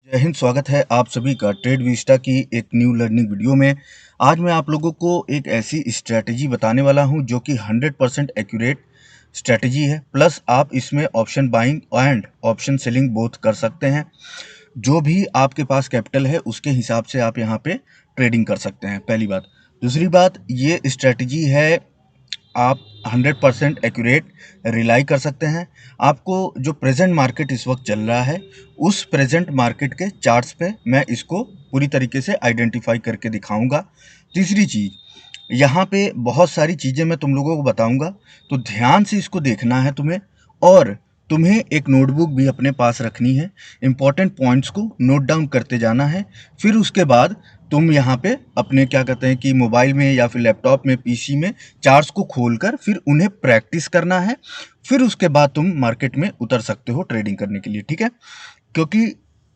जय हिंद। स्वागत है आप सभी का ट्रेड विस्टा की एक न्यू लर्निंग वीडियो में। आज मैं आप लोगों को एक ऐसी स्ट्रैटेजी बताने वाला हूं जो कि 100% एक्यूरेट स्ट्रैटेजी है। प्लस आप इसमें option buying and option selling both कर सकते हैं। जो भी आपके पास कैपिटल है उसके हिसाब से आप यहां पे ट्रेडिंग कर सकते हैं, पहली बात। दूसरी बात, ये स्ट्रैटेजी है आप 100% एक्यूरेट रिलाई कर सकते हैं। आपको जो प्रेजेंट मार्केट इस वक्त चल रहा है उस प्रेजेंट मार्केट के चार्ट्स पे मैं इसको पूरी तरीके से आइडेंटिफाई करके दिखाऊंगा। तीसरी चीज़, यहाँ पे बहुत सारी चीज़ें मैं तुम लोगों को बताऊंगा, तो ध्यान से इसको देखना है तुम्हें। और तुम्हें एक नोटबुक भी अपने पास रखनी है, इंपॉर्टेंट पॉइंट्स को नोट डाउन करते जाना है। फिर उसके बाद तुम यहाँ पे अपने क्या कहते हैं कि मोबाइल में या फिर लैपटॉप में, पीसी में चार्ट्स को खोलकर फिर उन्हें प्रैक्टिस करना है। फिर उसके बाद तुम मार्केट में उतर सकते हो ट्रेडिंग करने के लिए, ठीक है। क्योंकि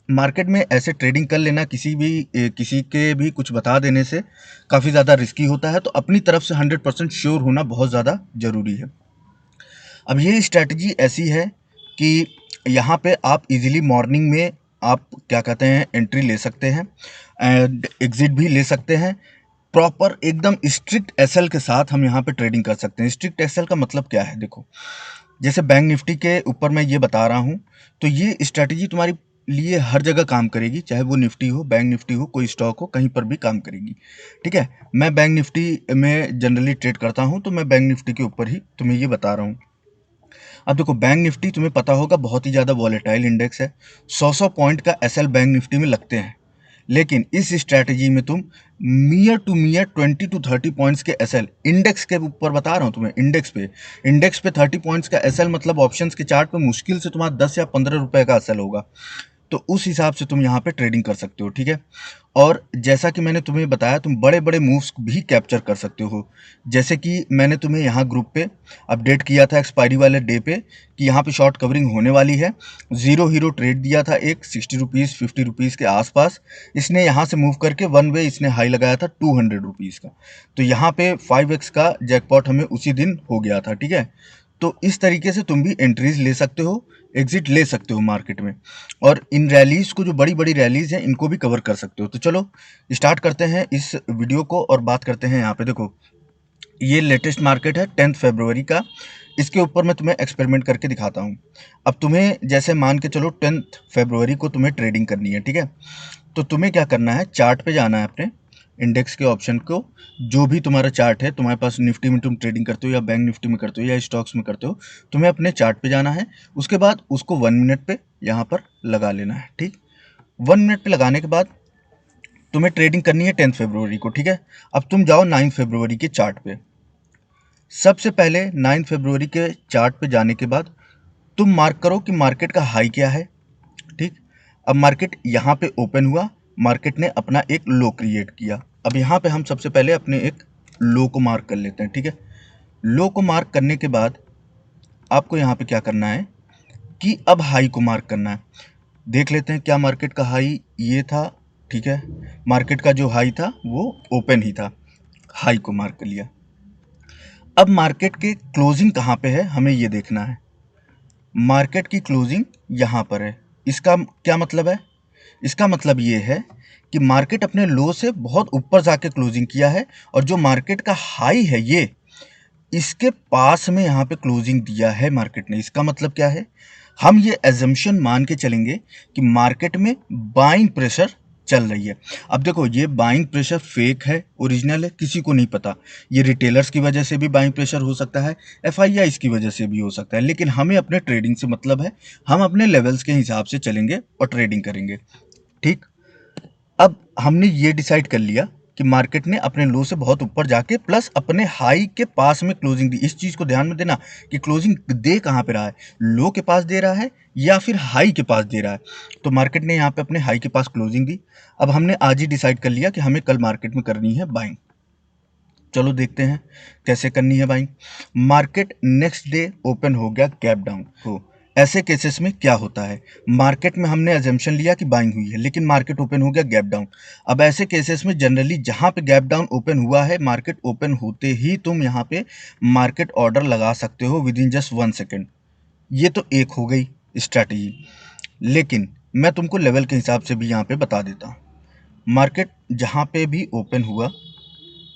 मार्केट में ऐसे ट्रेडिंग कर लेना किसी के भी कुछ बता देने से काफ़ी ज़्यादा रिस्की होता है, तो अपनी तरफ से 100% श्योर होना बहुत ज़्यादा ज़रूरी है। अब ये स्ट्रैटेजी ऐसी है कि यहाँ पे आप इजीली मॉर्निंग में आप क्या कहते हैं एंट्री ले सकते हैं एंड एग्जिट भी ले सकते हैं। प्रॉपर एकदम स्ट्रिक्ट एसएल के साथ हम यहाँ पे ट्रेडिंग कर सकते हैं। स्ट्रिक्ट एसएल का मतलब क्या है, देखो, जैसे बैंक निफ्टी के ऊपर मैं ये बता रहा हूँ, तो ये स्ट्रैटेजी तुम्हारी लिए हर जगह काम करेगी, चाहे वो निफ्टी हो, बैंक निफ्टी हो, कोई स्टॉक हो, कहीं पर भी काम करेगी, ठीक है। मैं बैंक निफ्टी में जनरली ट्रेड करता हूँ, तो मैं बैंक निफ्टी के ऊपर ही तुम्हें ये बता रहा हूँ। अब देखो, बैंक निफ्टी तुम्हें पता होगा बहुत ही ज़्यादा वॉलेटाइल इंडेक्स है। 100 पॉइंट का एसएल बैंक निफ्टी में लगते हैं, लेकिन इस स्ट्रैटेजी में तुम मियर टू मियर 20 टू 30 पॉइंट्स के एसएल, इंडेक्स के ऊपर बता रहा हूँ तुम्हें, इंडेक्स पे 30 पॉइंट्स का एसएल मतलब ऑप्शंस के चार्ट पे मुश्किल से तुम्हारा 10 या 15 रुपए का एसएल होगा। तो उस हिसाब से तुम यहाँ पे ट्रेडिंग कर सकते हो, ठीक है। और जैसा कि मैंने तुम्हें बताया, तुम बड़े बड़े मूव्स भी कैप्चर कर सकते हो। जैसे कि मैंने तुम्हें यहाँ ग्रुप पे अपडेट किया था एक्सपायरी वाले डे पे कि यहाँ पे शॉर्ट कवरिंग होने वाली है। जीरो हीरो ट्रेड दिया था एक 60 रुपीज़ 50 रुपीज़ के आसपास। इसने यहाँ से मूव करके वन वे इसने हाई लगाया था 200 रुपीज़ का। तो यहाँ पे 5x का जैकपॉट हमें उसी दिन हो गया था, ठीक है। तो इस तरीके से तुम भी एंट्रीज ले सकते हो, एग्जिट ले सकते हो मार्केट में। और इन रैलीज को, जो बड़ी बड़ी रैलीज हैं, इनको भी कवर कर सकते हो। तो चलो स्टार्ट करते हैं इस वीडियो को और बात करते हैं। यहाँ पे देखो, ये लेटेस्ट मार्केट है 10 फरवरी का। इसके ऊपर मैं तुम्हें एक्सपेरिमेंट करके दिखाता हूँ। अब तुम्हें जैसे मान के चलो 10 फरवरी को तुम्हें ट्रेडिंग करनी है, ठीक है। तो तुम्हें क्या करना है, चार्ट पे जाना है अपने इंडेक्स के ऑप्शन को, जो भी तुम्हारा चार्ट है, तुम्हारे पास निफ्टी में तुम ट्रेडिंग करते हो या बैंक निफ्टी में करते हो या स्टॉक्स में करते हो, तुम्हें अपने चार्ट पे जाना है। उसके बाद उसको 1 मिनट पे यहाँ पर लगा लेना है, ठीक। 1 मिनट पे लगाने के बाद तुम्हें ट्रेडिंग करनी है 10 फरवरी को, ठीक है। अब तुम जाओ 9 फरवरी के चार्ट पे। सबसे पहले 9 फरवरी के चार्ट पे जाने के बाद तुम मार्क करो कि मार्केट का हाई क्या है, ठीक। अब मार्केट यहाँ पे ओपन हुआ, मार्केट ने अपना एक लो क्रिएट किया। अब यहाँ पे हम सबसे पहले अपने एक लो को मार्क कर लेते हैं, ठीक है। लो को मार्क करने के बाद आपको यहाँ पे क्या करना है कि अब हाई को मार्क करना है। देख लेते हैं क्या मार्केट का हाई ये था, ठीक है। मार्केट का जो हाई था वो ओपन ही था, हाई को मार्क कर लिया। अब मार्केट के क्लोजिंग कहाँ पे है हमें ये देखना है। मार्केट की क्लोजिंग यहाँ पर है। इसका क्या मतलब है, इसका मतलब ये है कि मार्केट अपने लो से बहुत ऊपर जाके क्लोजिंग किया है, और जो मार्केट का हाई है ये इसके पास में यहाँ पे क्लोजिंग दिया है मार्केट ने। इसका मतलब क्या है, हम ये एजम्पशन मान के चलेंगे कि मार्केट में बाइंग प्रेशर चल रही है। अब देखो, ये बाइंग प्रेशर फेक है, ओरिजिनल है, किसी को नहीं पता। ये रिटेलर्स की वजह से भी बाइंग प्रेशर हो सकता है, एफआईआई की वजह से भी हो सकता है, लेकिन हमें अपने ट्रेडिंग से मतलब है। हम अपने लेवल्स के हिसाब से चलेंगे और ट्रेडिंग करेंगे, ठीक। अब हमने ये डिसाइड कर लिया कि मार्केट ने अपने लो से बहुत ऊपर जाके प्लस अपने हाई के पास में क्लोजिंग दी। इस चीज को ध्यान में देना कि क्लोजिंग दे कहाँ पे रहा है, लो के पास दे रहा है या फिर हाई के पास दे रहा है। तो मार्केट ने यहाँ पे अपने हाई के पास क्लोजिंग दी। अब हमने आज ही डिसाइड कर लिया कि हमें कल मार्केट में करनी है बाइंग। चलो देखते हैं कैसे करनी है buying. Market next day open हो गया गैप डाउन हो। ऐसे केसेस में क्या होता है, मार्केट में हमने अजम्पशन लिया कि बाइंग हुई है, लेकिन मार्केट ओपन हो गया गैप डाउन। अब ऐसे केसेस में जनरली जहां पे गैप डाउन ओपन हुआ है, मार्केट ओपन होते ही तुम यहां पे मार्केट ऑर्डर लगा सकते हो विद इन जस्ट 1 सेकेंड। ये तो एक हो गई स्ट्रैटेजी। लेकिन मैं तुमको लेवल के हिसाब से भी यहाँ पे बता देता हूँ। मार्केट जहाँ पे भी ओपन हुआ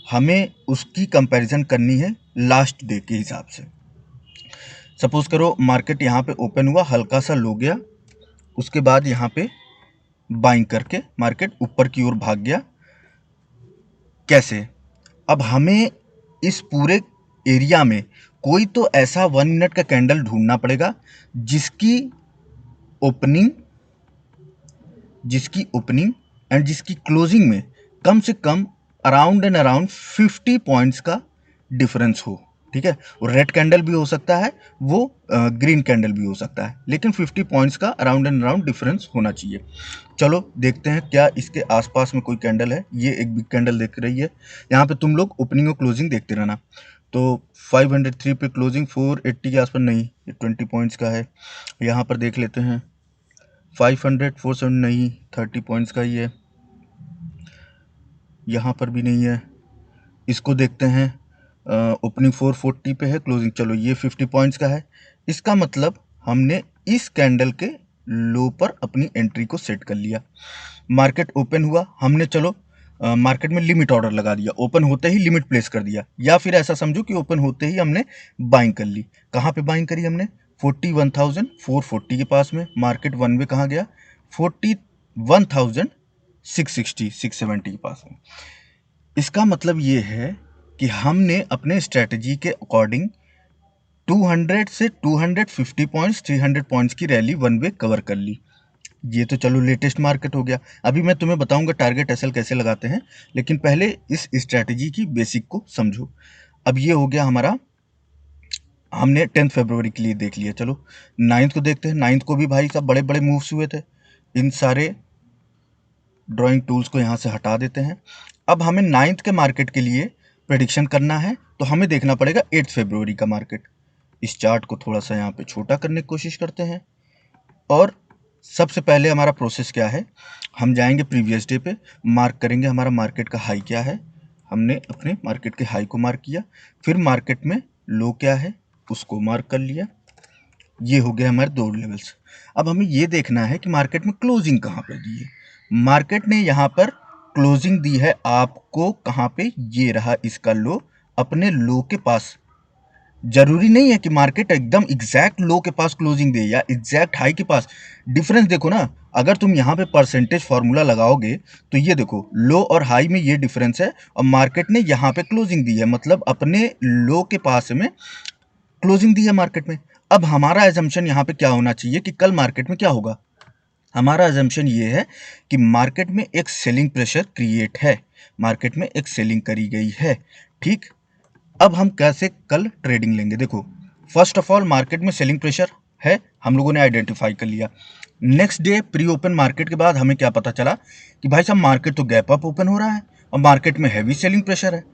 हमें उसकी कंपैरिजन करनी है लास्ट डे के हिसाब से। सपोज करो मार्केट यहाँ पे ओपन हुआ, हल्का सा लो गया, उसके बाद यहाँ पे बाइंग करके मार्केट ऊपर की ओर भाग गया। कैसे? अब हमें इस पूरे एरिया में कोई तो ऐसा 1 मिनट का कैंडल ढूंढना पड़ेगा जिसकी ओपनिंग एंड जिसकी क्लोजिंग में कम से कम अराउंड 50 पॉइंट्स का डिफरेंस हो। ठीक है, वो रेड कैंडल भी हो सकता है, वो ग्रीन कैंडल भी हो सकता है, लेकिन 50 पॉइंट्स का अराउंड डिफरेंस होना चाहिए। चलो देखते हैं क्या इसके आसपास में कोई कैंडल है। ये एक बिग कैंडल दिख रही है। यहाँ पे तुम लोग ओपनिंग और क्लोजिंग देखते रहना। तो 503 पे क्लोजिंग, 480 के आसपास नहीं, ये 20 पॉइंट्स का है। यहाँ पर देख लेते हैं 500, 470 नहीं, 30 पॉइंट्स का ही है। यहाँ पर भी नहीं है। इसको देखते हैं, ओपनिंग 440 पे है, क्लोजिंग चलो ये 50 पॉइंट्स का है। इसका मतलब हमने इस कैंडल के लो पर अपनी एंट्री को सेट कर लिया। मार्केट ओपन हुआ, हमने चलो मार्केट में लिमिट ऑर्डर लगा दिया, ओपन होते ही लिमिट प्लेस कर दिया, या फिर ऐसा समझो कि ओपन होते ही हमने बाइंग कर ली। कहाँ पे बाइंग करी हमने? 41,440 के पास में। मार्केट वन वे कहाँ गया? 41,660 670 के पास में। इसका मतलब ये है कि हमने अपने स्ट्रेटजी के अकॉर्डिंग 200 से 250 पॉइंट्स, 300 पॉइंट्स की रैली वन वे कवर कर ली। ये तो चलो लेटेस्ट मार्केट हो गया। अभी मैं तुम्हें बताऊंगा टारगेट एसएल कैसे लगाते हैं, लेकिन पहले इस स्ट्रेटजी की बेसिक को समझो। अब ये हो गया हमारा, हमने 10 फरवरी के लिए देख लिया। चलो 9 को देखते हैं। 9 को भी भाई साहब बड़े बड़े मूव्स हुए थे। इन सारे ड्राइंग टूल्स को यहाँ से हटा देते हैं। अब हमें 9 के मार्केट के लिए प्रेडिक्शन करना है, तो हमें देखना पड़ेगा 8 फरवरी का मार्केट। इस चार्ट को थोड़ा सा यहाँ पे छोटा करने की कोशिश करते हैं। और सबसे पहले हमारा प्रोसेस क्या है, हम जाएंगे प्रीवियस डे पे, मार्क करेंगे हमारा मार्केट का हाई क्या है। हमने अपने मार्केट के हाई को मार्क किया, फिर मार्केट में लो क्या है उसको मार्क कर लिया। ये हो गया हमारे दो लेवल्स। अब हमें ये देखना है कि मार्केट में क्लोजिंग कहाँ पे दी है। मार्केट ने यहाँ पर क्लोजिंग दी है आपको कहाँ पे? ये रहा इसका लो, अपने लो के पास। जरूरी नहीं है कि मार्केट एकदम एग्जैक्ट लो के पास क्लोजिंग दे या एग्जैक्ट हाई के पास। डिफरेंस देखो ना, अगर तुम यहाँ पे परसेंटेज फॉर्मूला लगाओगे तो ये देखो लो और हाई में ये डिफरेंस है, और मार्केट ने यहाँ पे क्लोजिंग दी है, मतलब अपने लो के पास में क्लोजिंग दी है मार्केट में। अब हमारा एजम्पशन यहाँ पे क्या होना चाहिए कि कल मार्केट में क्या होगा। हमारा एजम्पशन ये है कि मार्केट में एक सेलिंग प्रेशर क्रिएट है, मार्केट में एक सेलिंग करी गई है। ठीक, अब हम कैसे कल ट्रेडिंग लेंगे? देखो, फर्स्ट ऑफ ऑल मार्केट में सेलिंग प्रेशर है, हम लोगों ने आइडेंटिफाई कर लिया। Next day pre open market के बाद हमें क्या पता चला कि भाई साहब मार्केट तो गैप अप ओपन हो रहा है और मार्केट में हैवी सेलिंग प्रेशर है।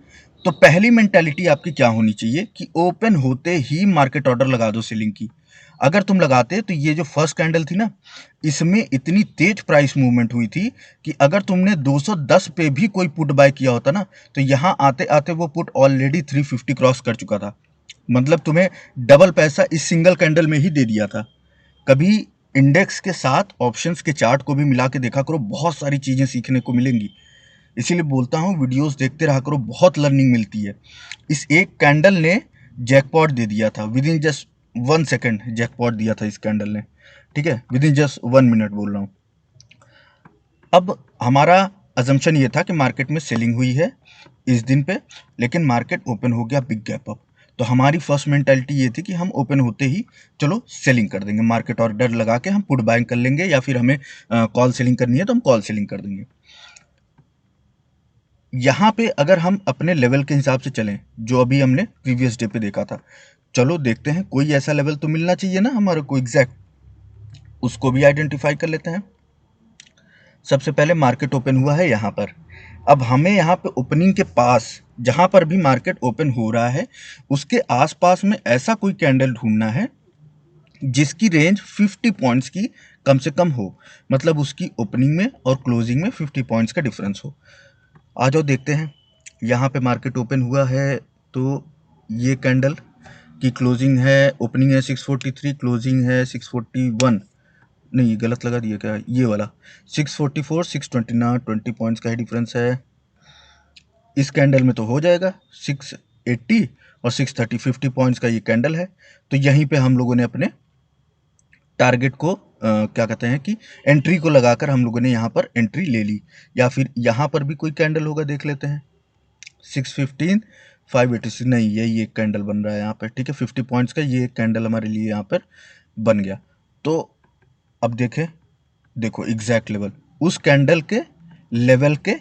तो पहली मेंटालिटी आपकी क्या होनी चाहिए कि ओपन होते ही मार्केट ऑर्डर लगा दो सेलिंग की। अगर तुम लगाते तो ये जो फर्स्ट कैंडल थी ना, इसमें इतनी तेज प्राइस मूवमेंट हुई थी कि अगर तुमने 210 पे भी कोई पुट बाय किया होता ना, तो यहाँ आते आते वो पुट ऑलरेडी 350 क्रॉस कर चुका था। मतलब तुम्हें डबल पैसा इस सिंगल कैंडल में ही दे दिया था। कभी इंडेक्स के साथ ऑप्शंस के चार्ट को भी मिला के देखा करो, बहुत सारी चीज़ें सीखने को मिलेंगी। इसीलिए बोलता हूँ वीडियोस देखते रहा करो, बहुत लर्निंग मिलती है। इस एक कैंडल ने जैकपॉट दे दिया था, with in just 1 second jackpot दिया था इस कैंडल ने। ठीक है, विद इन जस्ट 1 मिनट बोल रहा हूँ। अब हमारा अजम्पशन ये था कि मार्केट में सेलिंग हुई है इस दिन पे, लेकिन मार्केट ओपन हो गया बिग गैप अप। तो हमारी फर्स्ट मेंटालिटी ये थी कि हम ओपन होते ही चलो सेलिंग कर देंगे, मार्केट ऑर्डर लगा के हम पुट बाइंग कर लेंगे, या फिर हमें कॉल सेलिंग करनी है तो हम कॉल सेलिंग कर देंगे। यहाँ पे अगर हम अपने लेवल के हिसाब से चलें जो अभी हमने प्रीवियस डे पे देखा था, चलो देखते हैं कोई ऐसा लेवल तो मिलना चाहिए ना हमारे को एग्जैक्ट, उसको भी आइडेंटिफाई कर लेते हैं। सबसे पहले मार्केट ओपन हुआ है यहाँ पर। अब हमें यहाँ पे ओपनिंग के पास जहाँ पर भी मार्केट ओपन हो रहा है उसके आसपास में ऐसा कोई कैंडल ढूंढना है जिसकी रेंज 50 पॉइंट्स की कम से कम हो, मतलब उसकी ओपनिंग में और क्लोजिंग में 50 पॉइंट्स का डिफरेंस हो। आ जाओ देखते हैं। यहाँ पे मार्केट ओपन हुआ है तो ये कैंडल की क्लोजिंग है, ओपनिंग है 643, क्लोजिंग है 641। नहीं ये गलत लगा दिया क्या, ये वाला 644 629 20 पॉइंट्स का ही डिफरेंस है। इस कैंडल में तो हो जाएगा 680 और 630 50 पॉइंट्स का ये कैंडल है। तो यहीं पे हम लोगों ने अपने टारगेट को क्या कहते हैं कि एंट्री को लगाकर हम लोगों ने यहाँ पर एंट्री ले ली। या फिर यहाँ पर भी कोई कैंडल होगा, देख लेते हैं। 615 586 नहीं, यही एक कैंडल बन रहा है यहाँ पर, ठीक है। 50 पॉइंट्स का ये एक कैंडल हमारे लिए यहाँ पर बन गया। तो अब देखें, देखो एग्जैक्ट लेवल, उस कैंडल के लेवल के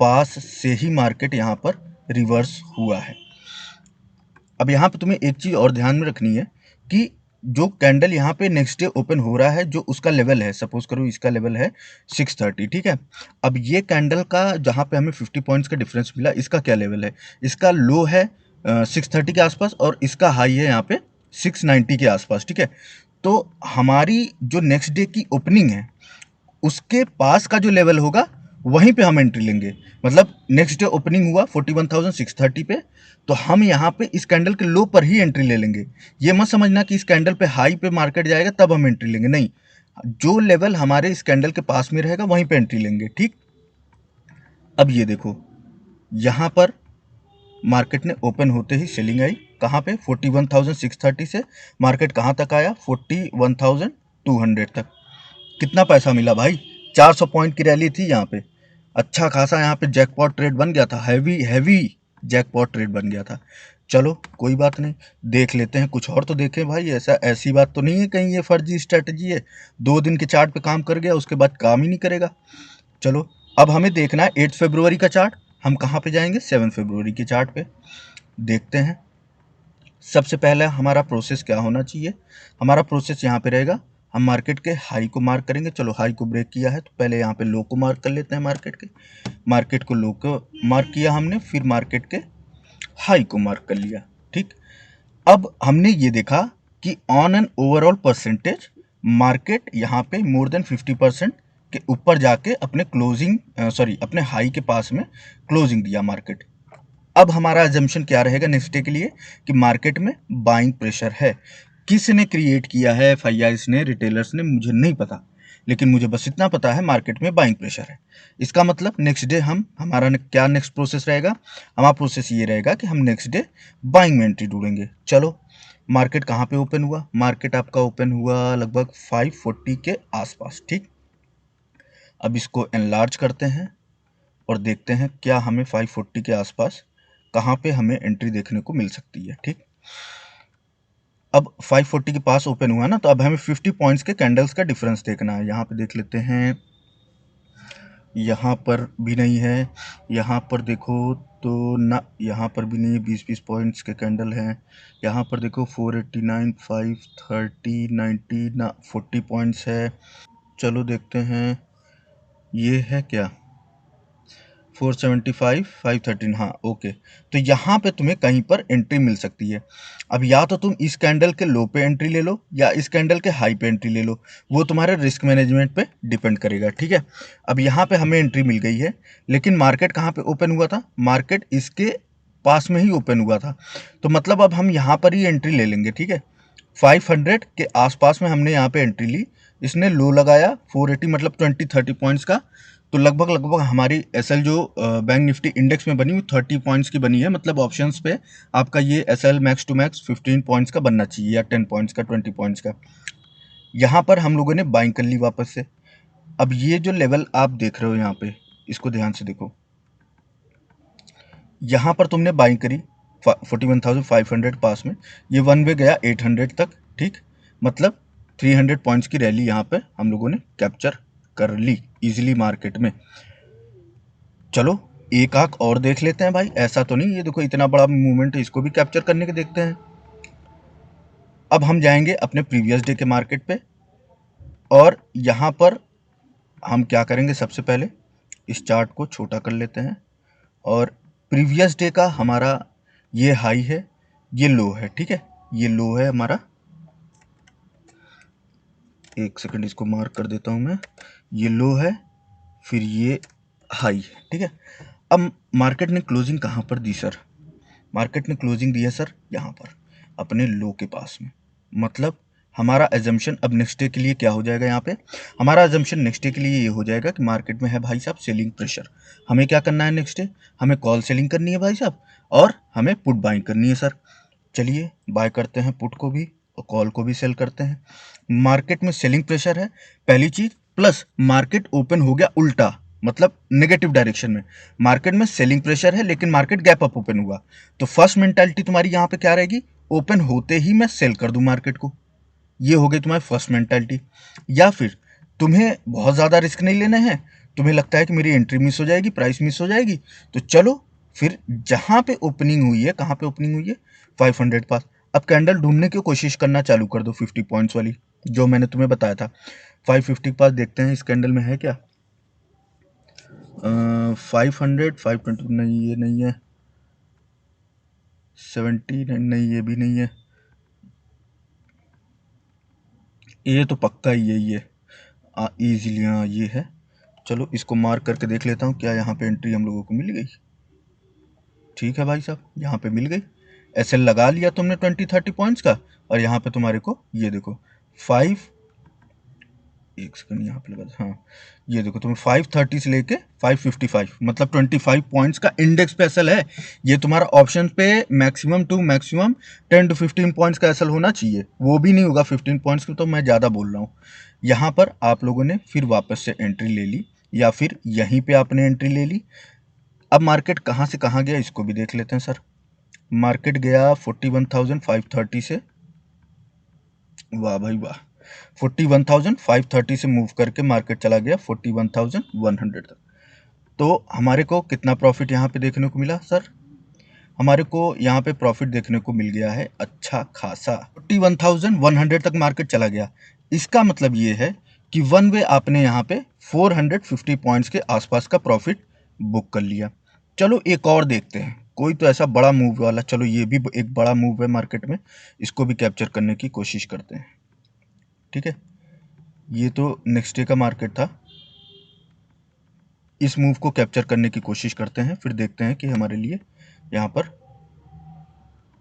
पास से ही मार्केट यहाँ पर रिवर्स हुआ है। अब यहाँ पे तुम्हें एक चीज़ और ध्यान में रखनी है कि जो कैंडल यहाँ पे नेक्स्ट डे ओपन हो रहा है, जो उसका लेवल है, सपोज करो इसका लेवल है 630, ठीक है। अब ये कैंडल का जहाँ पे हमें 50 पॉइंट्स का डिफरेंस मिला, इसका क्या लेवल है? इसका लो है 630 के आसपास और इसका हाई है यहाँ पे 690 के आसपास, ठीक है। तो हमारी जो नेक्स्ट डे की ओपनिंग है उसके पास का जो लेवल होगा वहीं पे हम एंट्री लेंगे। मतलब नेक्स्ट डे ओपनिंग हुआ 41,630 पे, तो हम यहाँ पे इस कैंडल के लो पर ही एंट्री ले लेंगे। ये मत समझना कि इस कैंडल पे हाई पे मार्केट जाएगा तब हम एंट्री लेंगे, नहीं। जो लेवल हमारे इस कैंडल के पास में रहेगा वहीं पे एंट्री लेंगे, ठीक। अब ये देखो, यहाँ पर मार्केट ने ओपन होते ही सेलिंग आई, कहाँ पे 41,630 से मार्केट कहाँ तक आया 41,200 तक। कितना पैसा मिला भाई? 400 पॉइंट की रैली थी यहाँ पे। अच्छा खासा यहाँ पे जैकपॉट ट्रेड बन गया था, हैवी जैकपॉट ट्रेड बन गया था। चलो कोई बात नहीं, देख लेते हैं कुछ और तो देखें भाई। ऐसी बात तो नहीं है कहीं ये फर्जी स्ट्रेटजी है, 2 दिन के चार्ट पे काम कर गया उसके बाद काम ही नहीं करेगा। चलो अब हमें देखना है 8 फरवरी का चार्ट। हम कहाँ पे जाएंगे? 7 फरवरी के चार्ट पे देखते हैं। सबसे पहले हमारा प्रोसेस क्या होना चाहिए? हमारा प्रोसेस यहाँ पे रहेगा, हम मार्केट के हाई को मार्क करेंगे। चलो हाई को ब्रेक किया है तो पहले यहाँ पे लो को मार्क कर लेते हैं। मार्केट को लो को मार्क किया हमने, फिर मार्केट के हाई को मार्क कर लिया, ठीक। अब हमने ये देखा कि on an overall percentage market यहाँ पे मोर देन 50% के ऊपर जाके अपने अपने हाई के पास में क्लोजिंग दिया मार्केट। अब हमारा अजम्पशन क्या रहेगा नेक्स्ट डे के लिए कि मार्केट में बाइंग प्रेशर है। किसने क्रिएट किया है? एफआईआईज ने, रिटेलर्स ने, मुझे नहीं पता, लेकिन मुझे बस इतना पता है मार्केट में बाइंग प्रेशर है। इसका मतलब नेक्स्ट डे हमारा क्या नेक्स्ट प्रोसेस रहेगा? हमारा प्रोसेस ये रहेगा कि हम नेक्स्ट डे बाइंग में एंट्री ढूंढेंगे। चलो मार्केट कहाँ पे ओपन हुआ? मार्केट आपका ओपन हुआ लगभग 540 के आसपास, ठीक। अब इसको एनलार्ज करते हैं और देखते हैं क्या हमें 540 के आसपास कहाँ पे हमें एंट्री देखने को मिल सकती है, ठीक। अब 540 के पास ओपन हुआ ना, तो अब हमें 50 पॉइंट्स के कैंडल्स का डिफरेंस देखना है। यहाँ पे देख लेते हैं, यहाँ पर भी नहीं है, यहाँ पर देखो तो ना, यहाँ पर भी नहीं है, 20-20 पॉइंट्स के कैंडल हैं। यहाँ पर देखो 489 530 90 ना 40 पॉइंट्स है। चलो देखते हैं, ये है क्या 475 513, हाँ ओके। तो यहाँ पे तुम्हें कहीं पर एंट्री मिल सकती है। अब या तो तुम इस कैंडल के लो पे एंट्री ले लो या इस कैंडल के हाई पे एंट्री ले लो, वो तुम्हारे रिस्क मैनेजमेंट पे डिपेंड करेगा, ठीक है। अब यहाँ पे हमें एंट्री मिल गई है, लेकिन मार्केट कहाँ पे ओपन हुआ था? मार्केट इसके पास में ही ओपन हुआ था, तो मतलब अब हम यहाँ पर ही एंट्री ले लेंगे, ठीक है। 500 के आसपास में हमने यहाँ पे एंट्री ली, इसने लो लगाया 480 मतलब 20-30 पॉइंट्स का। तो लगभग हमारी एसएल जो बैंक निफ्टी इंडेक्स में बनी हुई 30 पॉइंट्स की बनी है। मतलब ऑप्शंस पे आपका ये SL max to max 15 points का बनना चाहिए या 10 पॉइंट्स का, 20 पॉइंट्स का। यहाँ पर हम लोगों ने बाइंग कर ली वापस से। अब ये जो लेवल आप देख रहे हो यहाँ पे, इसको ध्यान से देखो, यहाँ पर तुमने बाइंग करी 41,500 पास में, ये वन वे गया 800 तक, ठीक। मतलब 300 पॉइंट्स की रैली यहाँ पे हम लोगों ने कैप्चर कर ली इजीली मार्केट में। चलो एक आंख और देख लेते हैं भाई, ऐसा तो नहीं, ये देखो इतना बड़ा मूवमेंट है, इसको भी कैप्चर करने के देखते हैं। अब हम जाएंगे अपने प्रीवियस डे के मार्केट पे और यहाँ पर हम क्या करेंगे, सबसे पहले इस चार्ट को छोटा कर लेते हैं और प्रीवियस डे का हमारा ये हाई है, ये लो है, ठीक है। ये लो है हमारा, एक सेकंड इसको मार्क कर देता हूँ मैं, ये लो है, फिर ये हाई है, ठीक है। अब मार्केट ने क्लोजिंग कहाँ पर दी सर? मार्केट ने क्लोजिंग दी है सर यहाँ पर अपने लो के पास में। मतलब हमारा एजम्पशन अब नेक्स्ट डे के लिए क्या हो जाएगा, यहाँ पे हमारा एजम्पशन नेक्स्ट डे के लिए ये हो जाएगा कि मार्केट में है भाई साहब सेलिंग प्रेशर। हमें क्या करना है नेक्स्ट डे, हमें कॉल सेलिंग करनी है भाई साहब, और हमें पुट बाइंग करनी है सर। चलिए बाय करते हैं पुट को भी और कॉल को भी सेल करते हैं। मार्केट में सेलिंग प्रेशर है पहली चीज, प्लस मार्केट ओपन हो गया उल्टा, मतलब नेगेटिव डायरेक्शन में। मार्केट में सेलिंग प्रेशर है लेकिन मार्केट गैप अप ओपन हुआ, तो फर्स्ट मेंटालिटी तुम्हारी यहाँ पे क्या रहेगी, ओपन होते ही मैं सेल कर दूं मार्केट को। ये हो गई तुम्हारी फर्स्ट मेंटालिटी। या फिर तुम्हें बहुत ज़्यादा रिस्क नहीं लेना है, तुम्हें लगता है कि मेरी एंट्री मिस हो जाएगी, प्राइस मिस हो जाएगी, तो चलो फिर जहाँ पे ओपनिंग हुई है, कहाँ पे ओपनिंग हुई है, 500 पास, अब कैंडल ढूंढने की कोशिश करना चालू कर दो 50 पॉइंट्स वाली, जो मैंने तुम्हें बताया था। 550 पास देखते हैं इस कैंडल में है क्या। 500, 520 नहीं, ये नहीं है। 70 नहीं, ये भी नहीं है। ये तो पक्का ही है, ये इजीली हाँ ये है। चलो इसको मार्क करके देख लेता हूँ क्या यहाँ पे एंट्री हम लोगों को मिल गई। ठीक है भाई साहब, यहाँ पे मिल गई। एसएल लगा लिया तुमने 20-30 पॉइंट्स का, और यहाँ पे तुम्हारे को ये देखो 5, एक सेकंड यहाँ पे लगा, हाँ ये देखो तुम्हें 530 से लेके 555 मतलब 25 पॉइंट्स का इंडेक्स पे एसएल है। ये तुम्हारा ऑप्शन पे maximum to maximum 10 to 15 points का एसएल होना चाहिए, वो भी नहीं होगा 15 पॉइंट्स की, तो मैं ज़्यादा बोल रहा हूँ। यहाँ पर आप लोगों ने फिर वापस से एंट्री ले ली, या फिर यहीं पे आपने एंट्री ले ली। अब मार्केट कहाँ से कहाँ गया इसको भी देख लेते हैं सर। मार्केट गया 41,530 से, वाह भाई वाह, 41,530 से मूव करके मार्केट चला गया 41,100 तक। तो हमारे को कितना प्रॉफिट यहाँ पे देखने को मिला सर, हमारे को यहाँ पे प्रॉफिट देखने को मिल गया है अच्छा खासा, 41,100 तक मार्केट चला गया। इसका मतलब ये है कि वन वे आपने यहाँ पे 450 पॉइंट्स के आसपास का प्रॉफिट बुक कर लिया। चलो एक और देखते हैं, कोई तो ऐसा बड़ा मूव वाला, चलो ये भी एक बड़ा मूव है मार्केट में, इसको भी कैप्चर करने की कोशिश करते हैं। ठीक है, ये तो नेक्स्ट डे का मार्केट था, इस मूव को कैप्चर करने की कोशिश करते हैं, फिर देखते हैं कि हमारे लिए यहाँ पर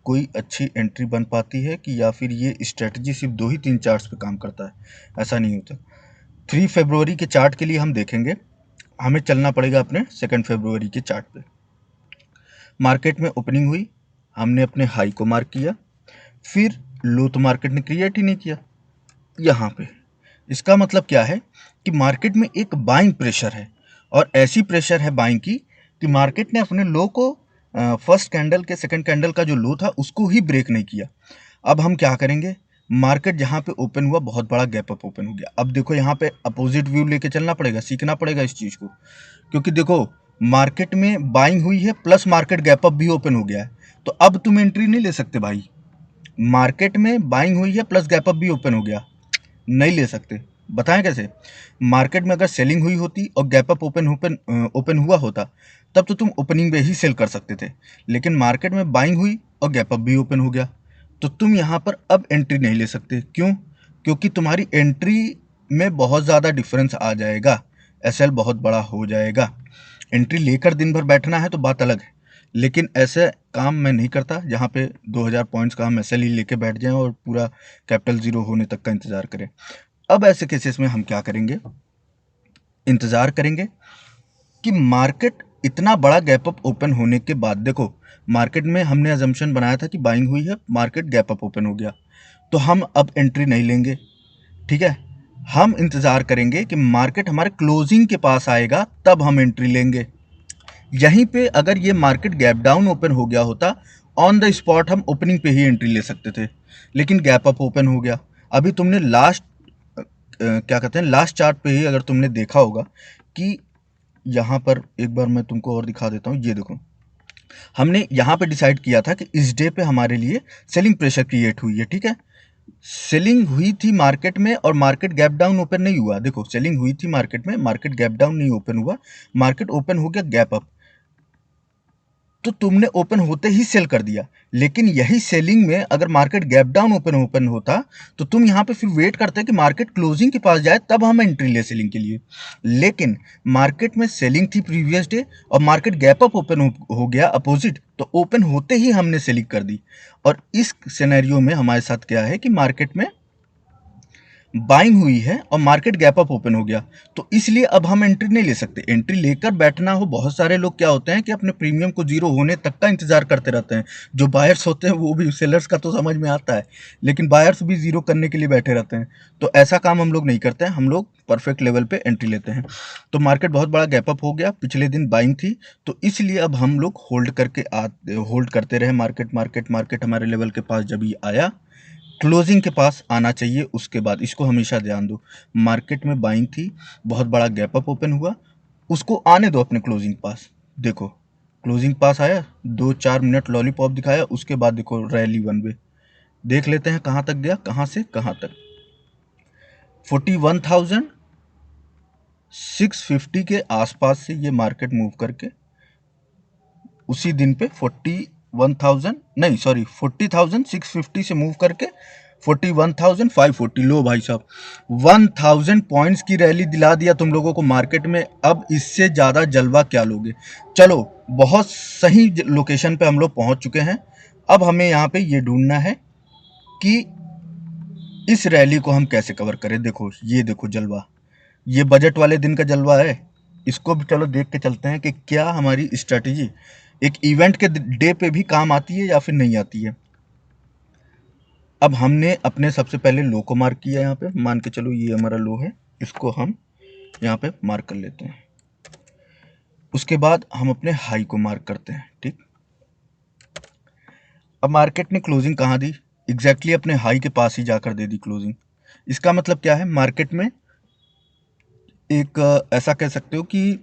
कोई अच्छी एंट्री बन पाती है कि, या फिर ये स्ट्रेटजी सिर्फ 2 ही 3 चार्ट्स पे काम करता है, ऐसा नहीं होता। 3 फरवरी के चार्ट के लिए हम देखेंगे, हमें चलना पड़ेगा अपने 2 फरवरी के चार्ट पे। मार्केट में ओपनिंग हुई, हमने अपने हाई को मार्क किया, फिर लो तो मार्केट ने क्रिएट ही नहीं किया यहाँ पे। इसका मतलब क्या है कि मार्केट में एक बाइंग प्रेशर है, और ऐसी प्रेशर है बाइंग की कि मार्केट ने अपने लो को फर्स्ट कैंडल के सेकंड कैंडल का जो लो था उसको ही ब्रेक नहीं किया। अब हम क्या करेंगे, मार्केट जहाँ पे ओपन हुआ बहुत बड़ा गैप अप ओपन हो गया। अब देखो यहाँ पे अपोजिट व्यू लेके चलना पड़ेगा, सीखना पड़ेगा इस चीज़ को, क्योंकि देखो मार्केट में बाइंग हुई है प्लस मार्केट गैप अप भी ओपन हो गया है, तो अब तुम एंट्री नहीं ले सकते भाई। मार्केट में बाइंग हुई है प्लस गैप अप भी ओपन हो गया, नहीं ले सकते। बताएं कैसे, मार्केट में अगर सेलिंग हुई होती और गैप अप ओपन हुआ होता, तब तो तुम ओपनिंग में ही सेल कर सकते थे, लेकिन मार्केट में बाइंग हुई और गैप अप भी ओपन हो गया, तो तुम यहाँ पर अब एंट्री नहीं ले सकते। क्यों, क्योंकि तुम्हारी एंट्री में बहुत ज़्यादा डिफरेंस आ जाएगा, एसएल बहुत बड़ा हो जाएगा। एंट्री लेकर दिन भर बैठना है तो बात अलग है, लेकिन ऐसे काम मैं नहीं करता जहाँ पे 2000 पॉइंट्स का हम एसएल ही लेके बैठ जाएं और पूरा कैपिटल ज़ीरो होने तक का इंतज़ार करें। अब ऐसे केसेस में हम क्या करेंगे, इंतज़ार करेंगे कि मार्केट इतना बड़ा गैप अप ओपन होने के बाद, देखो मार्केट में हमने अजम्पशन बनाया था कि बाइंग हुई है, मार्केट गैप अप ओपन हो गया, तो हम अब एंट्री नहीं लेंगे। ठीक है, हम इंतज़ार करेंगे कि मार्केट हमारे क्लोजिंग के पास आएगा, तब हम एंट्री लेंगे। यहीं पे अगर ये मार्केट गैप डाउन ओपन हो गया होता, ऑन द स्पॉट हम ओपनिंग पे ही एंट्री ले सकते थे, लेकिन गैप अप ओपन हो गया। अभी तुमने लास्ट क्या कहते हैं, लास्ट चार्ट पे ही अगर तुमने देखा होगा कि यहाँ पर एक बार मैं तुमको और दिखा देता हूँ, ये देखो हमने यहाँ पे डिसाइड किया था कि इस डे पे हमारे लिए सेलिंग प्रेशर क्रिएट हुई है। ठीक है, सेलिंग हुई थी मार्केट में और मार्केट गैप डाउन ओपन नहीं हुआ। देखो सेलिंग हुई थी मार्केट में, मार्केट गैप डाउन नहीं ओपन हुआ, मार्केट ओपन हो गया गैप अप, तो तुमने ओपन होते ही सेल कर दिया। लेकिन यही सेलिंग में अगर मार्केट गैप डाउन ओपन होता, तो तुम यहाँ पे फिर वेट करते कि मार्केट क्लोजिंग के पास जाए, तब हम एंट्री ले सेलिंग के लिए। लेकिन मार्केट में सेलिंग थी प्रीवियस डे और मार्केट गैप अप ओपन हो गया अपोजिट, तो ओपन होते ही हमने सेलिंग कर दी। और इस सिनेरियो में हमारे साथ क्या है कि मार्केट में बाइंग हुई है और मार्केट गैप अप ओपन हो गया, तो इसलिए अब हम एंट्री नहीं ले सकते। एंट्री लेकर बैठना हो, बहुत सारे लोग क्या होते हैं कि अपने प्रीमियम को जीरो होने तक का इंतजार करते रहते हैं। जो बायर्स होते हैं वो भी, सेलर्स का तो समझ में आता है, लेकिन बायर्स भी जीरो करने के लिए बैठे रहते हैं। तो ऐसा काम हम लोग नहीं करते हैं, हम लोग परफेक्ट लेवल पे एंट्री लेते हैं। तो मार्केट बहुत बड़ा गैप अप हो गया, पिछले दिन बाइंग थी, तो इसलिए अब हम लोग होल्ड करते रहे। मार्केट हमारे लेवल के पास जब ये आया, क्लोजिंग के पास आना चाहिए, उसके बाद इसको हमेशा ध्यान दो। मार्केट में बाइंग थी, बहुत बड़ा गैप अप ओपन हुआ, उसको आने दो अपने क्लोजिंग पास। देखो क्लोजिंग पास आया, 2-4 मिनट लॉलीपॉप दिखाया, उसके बाद देखो रैली वन वे। देख लेते हैं कहाँ तक गया, कहाँ से कहाँ तक। 41,650 के आसपास से ये मार्केट मूव करके उसी दिन पे 40,650 से मूव करके 41,540, लो भाई साहब 1,000 पॉइंट्स की रैली दिला दिया तुम लोगों को मार्केट में। अब इससे ज़्यादा जलवा क्या लोगे। चलो, बहुत सही लोकेशन पे हम लोग पहुंच चुके हैं। अब हमें यहाँ पे ये ढूंढना है कि इस रैली को हम कैसे कवर करें। देखो ये देखो जलवा, ये बजट वाले दिन का जलवा है। इसको भी चलो देख के चलते हैं कि क्या हमारी स्ट्रैटेजी एक इवेंट के डे पे भी काम आती है या फिर नहीं आती है। अब हमने अपने सबसे पहले लो को मार्क किया, यहाँ पे मान के चलो ये हमारा लो है, इसको हम यहाँ पे मार्क कर लेते हैं। उसके बाद हम अपने हाई को मार्क करते हैं, ठीक। अब मार्केट ने क्लोजिंग कहाँ दी, एग्जैक्टली अपने हाई के पास ही जाकर दे दी क्लोजिंग। इसका मतलब क्या है, मार्केट में एक ऐसा कह सकते हो कि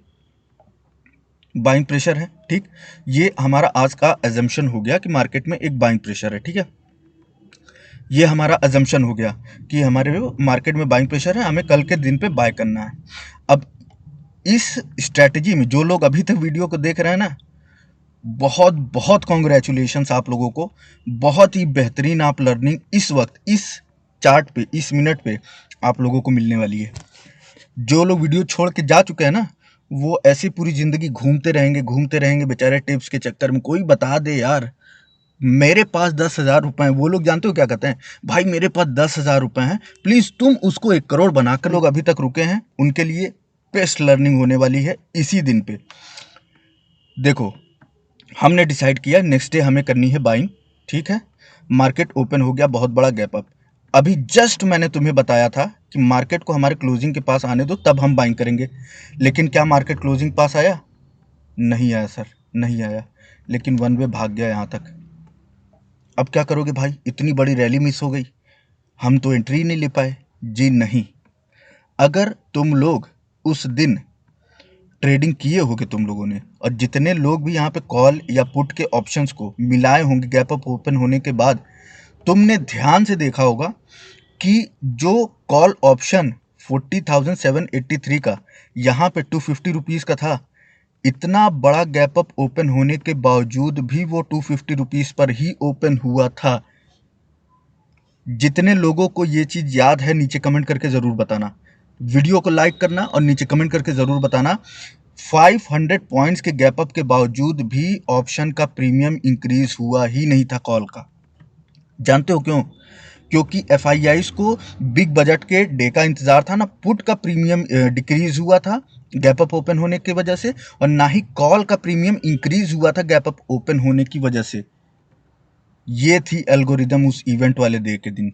बाइंग प्रेशर है, ठीक। ये हमारा आज का अजम्पशन हो गया कि मार्केट में एक बाइंग प्रेशर है, ठीक है। ये हमारा अजम्पशन हो गया कि हमारे मार्केट में बाइंग प्रेशर है, हमें कल के दिन पे बाय करना है। अब इस स्ट्रैटेजी में जो लोग अभी तक वीडियो को देख रहे हैं ना, बहुत बहुत कॉन्ग्रेचुलेशंस आप लोगों को। बहुत ही बेहतरीन आप लर्निंग इस वक्त, इस चार्ट पे, इस मिनट पे आप लोगों को मिलने वाली है। जो लोग वीडियो छोड़ के जा चुके हैं ना, वो ऐसी पूरी जिंदगी घूमते रहेंगे बेचारे टिप्स के चक्कर में। कोई बता दे यार, मेरे पास 10,000 रुपए हैं। वो लोग जानते हो क्या कहते हैं, भाई मेरे पास 10,000 रुपए हैं, प्लीज तुम उसको 1 करोड़ बनाकर। लोग अभी तक रुके हैं, उनके लिए बेस्ट लर्निंग होने वाली है इसी दिन पे। देखो हमने डिसाइड किया नेक्स्ट डे हमें करनी है बाइंग, ठीक है। मार्केट ओपन हो गया, बहुत बड़ा गैप अप। अभी जस्ट मैंने तुम्हें बताया था कि मार्केट को हमारे क्लोजिंग के पास आने दो, तब हम बाइंग करेंगे। लेकिन क्या मार्केट क्लोजिंग पास आया? नहीं आया सर, नहीं आया। लेकिन वन वे भाग गया यहाँ तक। अब क्या करोगे भाई, इतनी बड़ी रैली मिस हो गई, हम तो एंट्री नहीं ले पाए। जी नहीं, अगर तुम लोग उस दिन ट्रेडिंग किए होगे तुम लोगों ने, और जितने लोग भी यहाँ पे कॉल या पुट के ऑप्शंस को मिलाए होंगे गैप अप ओपन होने के बाद, तुमने ध्यान से देखा होगा कि जो कॉल ऑप्शन 40,783 का यहाँ पे 250 रुपीज़ का था, इतना बड़ा गैप अप ओपन होने के बावजूद भी वो 250 रुपीज़ पर ही ओपन हुआ था। जितने लोगों को ये चीज़ याद है नीचे कमेंट करके ज़रूर बताना, वीडियो को लाइक करना और नीचे कमेंट करके ज़रूर बताना। 500 पॉइंट्स के गैप अप के बावजूद भी ऑप्शन का प्रीमियम इंक्रीज हुआ ही नहीं था कॉल का। जानते हो क्यों? क्योंकि एफआईआईस को बिग बजट के डे का इंतजार था ना, पुट का प्रीमियम डिक्रीज हुआ था गैप अप ओपन होने की वजह से, और ना ही कॉल का प्रीमियम इंक्रीज हुआ था गैप अप ओपन होने की वजह से। ये थी एल्गोरिदम उस इवेंट वाले डे के दिन,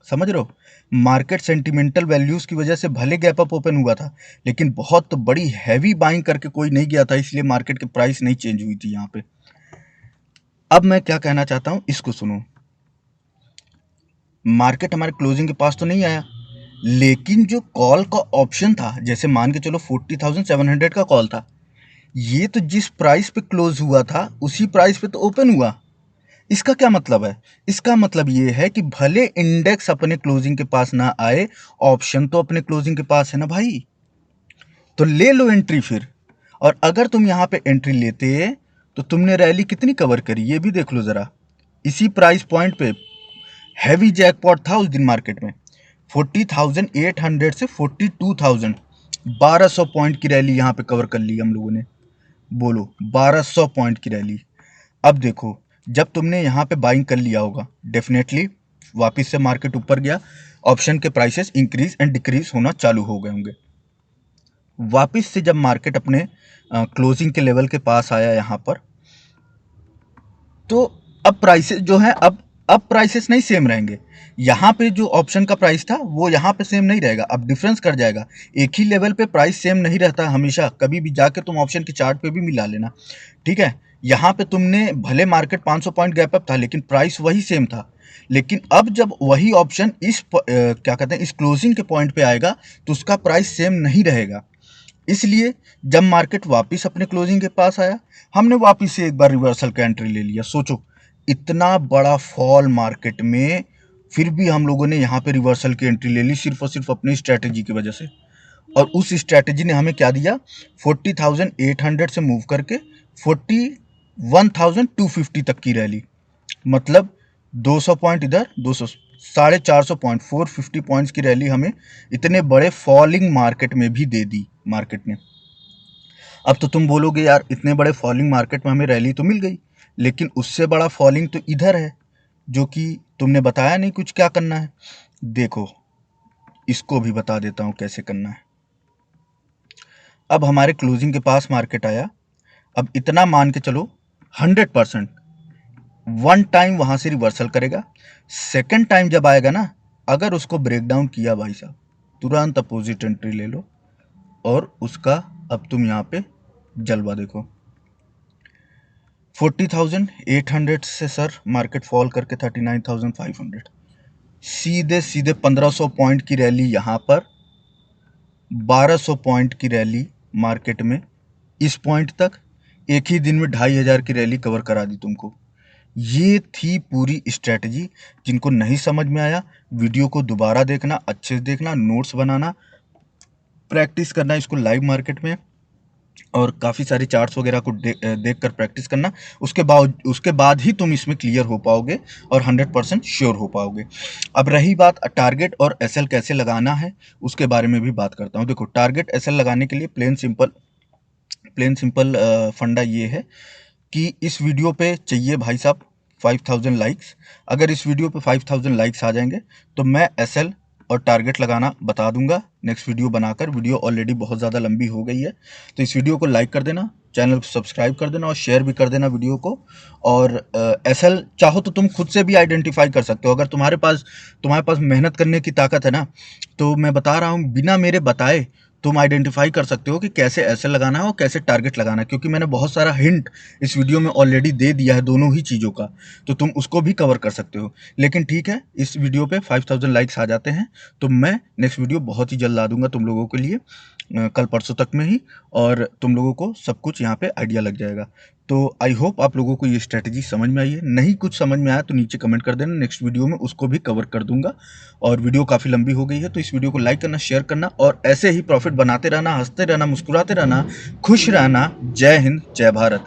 समझ रहे हो। मार्केट सेंटिमेंटल वैल्यूज की वजह से भले गैप अप ओपन हुआ था, लेकिन बहुत बड़ी हैवी बाइंग करके कोई नहीं गया था, इसलिए मार्केट की प्राइस नहीं चेंज हुई थी यहाँ पे। अब मैं क्या कहना चाहता हूं, इसको सुनो। मार्केट हमारे क्लोजिंग के पास तो नहीं आया, लेकिन जो कॉल का ऑप्शन था, जैसे मान के चलो 40,700 का कॉल था, ये तो जिस प्राइस पे क्लोज हुआ था उसी प्राइस पे तो ओपन हुआ। इसका क्या मतलब है? इसका मतलब ये है कि भले इंडेक्स अपने क्लोजिंग के पास ना आए, ऑप्शन तो अपने क्लोजिंग के पास है ना भाई। तो ले लो एंट्री फिर। और अगर तुम यहाँ पे एंट्री लेते तो तुमने रैली कितनी कवर करी ये भी देख लो जरा। इसी प्राइस पॉइंट पे हैवी जैकपॉट था उस दिन मार्केट में, 40,800 से 42,000, 1200 पॉइंट की रैली यहाँ पे कवर कर ली हम लोगों ने। बोलो 1200 पॉइंट की रैली। अब देखो, जब तुमने यहाँ पे बाइंग कर लिया होगा, डेफिनेटली वापस से मार्केट ऊपर गया, ऑप्शन के प्राइसेस इंक्रीज एंड डिक्रीज होना चालू हो गए होंगे। वापस से जब मार्केट अपने क्लोजिंग के लेवल के पास आया यहाँ पर, तो अब प्राइसेस जो है अब प्राइसेस नहीं सेम रहेंगे। यहाँ पे जो ऑप्शन का प्राइस था वो यहाँ पे सेम नहीं रहेगा, अब डिफरेंस कर जाएगा। एक ही लेवल पे प्राइस सेम नहीं रहता हमेशा, कभी भी जाके तुम ऑप्शन के चार्ट पे भी मिला लेना, ठीक है। यहाँ पे तुमने भले मार्केट 500 पॉइंट गैप अप था लेकिन प्राइस वही सेम था, लेकिन अब जब वही ऑप्शन क्या कहते हैं इस क्लोजिंग के पॉइंट पे आएगा तो उसका प्राइस सेम नहीं रहेगा। इसलिए जब मार्केट वापस अपने क्लोजिंग के पास आया, हमने वापस से एक बार रिवर्सल का एंट्री ले लिया। सोचो इतना बड़ा फॉल मार्केट में, फिर भी हम लोगों ने यहाँ पे रिवर्सल की एंट्री ले ली सिर्फ और सिर्फ अपनी स्ट्रैटेजी की वजह से। और उस स्ट्रैटेजी ने हमें क्या दिया, 40,800 से मूव करके 41,250 तक की रैली, मतलब 200 पॉइंट इधर, 200 450 पॉइंट 450 पॉइंट्स की रैली हमें इतने बड़े फॉलिंग मार्केट में भी दे दी मार्केट ने। अब तो तुम बोलोगे यार इतने बड़े फॉलिंग मार्केट में हमें रैली तो मिल गई, लेकिन उससे बड़ा फॉलिंग तो इधर है जो कि तुमने बताया नहीं कुछ क्या करना है। देखो इसको भी बता देता हूँ कैसे करना है। अब हमारे क्लोजिंग के पास मार्केट आया, अब इतना मान के चलो 100% वन टाइम वहां से रिवर्सल करेगा। सेकंड टाइम जब आएगा ना, अगर उसको ब्रेक डाउन किया भाई साहब, तुरंत अपोजिट एंट्री ले लो और उसका अब तुम यहाँ पे जलवा देखो। 40,800 से सर मार्केट फॉल करके 39,500, सीधे सीधे 1500 पॉइंट की रैली यहाँ पर, 1200 पॉइंट की रैली मार्केट में इस पॉइंट तक, एक ही दिन में 2,500 की रैली कवर करा दी तुमको। ये थी पूरी स्ट्रैटेजी। जिनको नहीं समझ में आया वीडियो को दोबारा देखना, अच्छे से देखना, नोट्स बनाना, प्रैक्टिस करना इसको लाइव मार्केट में, और काफ़ी सारे चार्ट्स वगैरह को देख कर प्रैक्टिस करना। उसके बाद ही तुम इसमें क्लियर हो पाओगे और 100% श्योर हो पाओगे। अब रही बात टारगेट और एसएल कैसे लगाना है, उसके बारे में भी बात करता हूँ। देखो टारगेट एसएल लगाने के लिए प्लेन सिंपल फंडा ये है कि इस वीडियो पे चाहिए भाई साहब 5,000 लाइक्स। अगर इस वीडियो पे 5,000 लाइक्स आ जाएंगे तो मैं एसएल और टारगेट लगाना बता दूंगा नेक्स्ट वीडियो बनाकर। वीडियो ऑलरेडी बहुत ज़्यादा लंबी हो गई है, तो इस वीडियो को लाइक कर देना, चैनल को सब्सक्राइब कर देना और शेयर भी कर देना वीडियो को। और एसएल चाहो तो तुम खुद से भी आइडेंटिफाई कर सकते हो, अगर तुम्हारे पास मेहनत करने की ताकत है ना, तो मैं बता रहा हूँ बिना मेरे बताए तुम आइडेंटिफाई कर सकते हो कि कैसे एसएल लगाना है और कैसे टारगेट लगाना है, क्योंकि मैंने बहुत सारा हिंट इस वीडियो में ऑलरेडी दे दिया है दोनों ही चीज़ों का, तो तुम उसको भी कवर कर सकते हो। लेकिन ठीक है, इस वीडियो पे 5,000 लाइक्स आ जाते हैं तो मैं नेक्स्ट वीडियो बहुत ही जल्द ला दूंगा तुम लोगों के लिए, कल परसों तक में ही, और तुम लोगों को सब कुछ यहाँ पे आइडिया लग जाएगा। तो आई होप आप लोगों को ये स्ट्रेटजी समझ में आई है। नहीं कुछ समझ में आया तो नीचे कमेंट कर देना, नेक्स्ट वीडियो में उसको भी कवर कर दूंगा। और वीडियो काफ़ी लंबी हो गई है तो इस वीडियो को लाइक करना, शेयर करना और ऐसे ही प्रॉफिट बनाते रहना, हंसते रहना, मुस्कुराते रहना, खुश रहना। जय हिंद, जय भारत।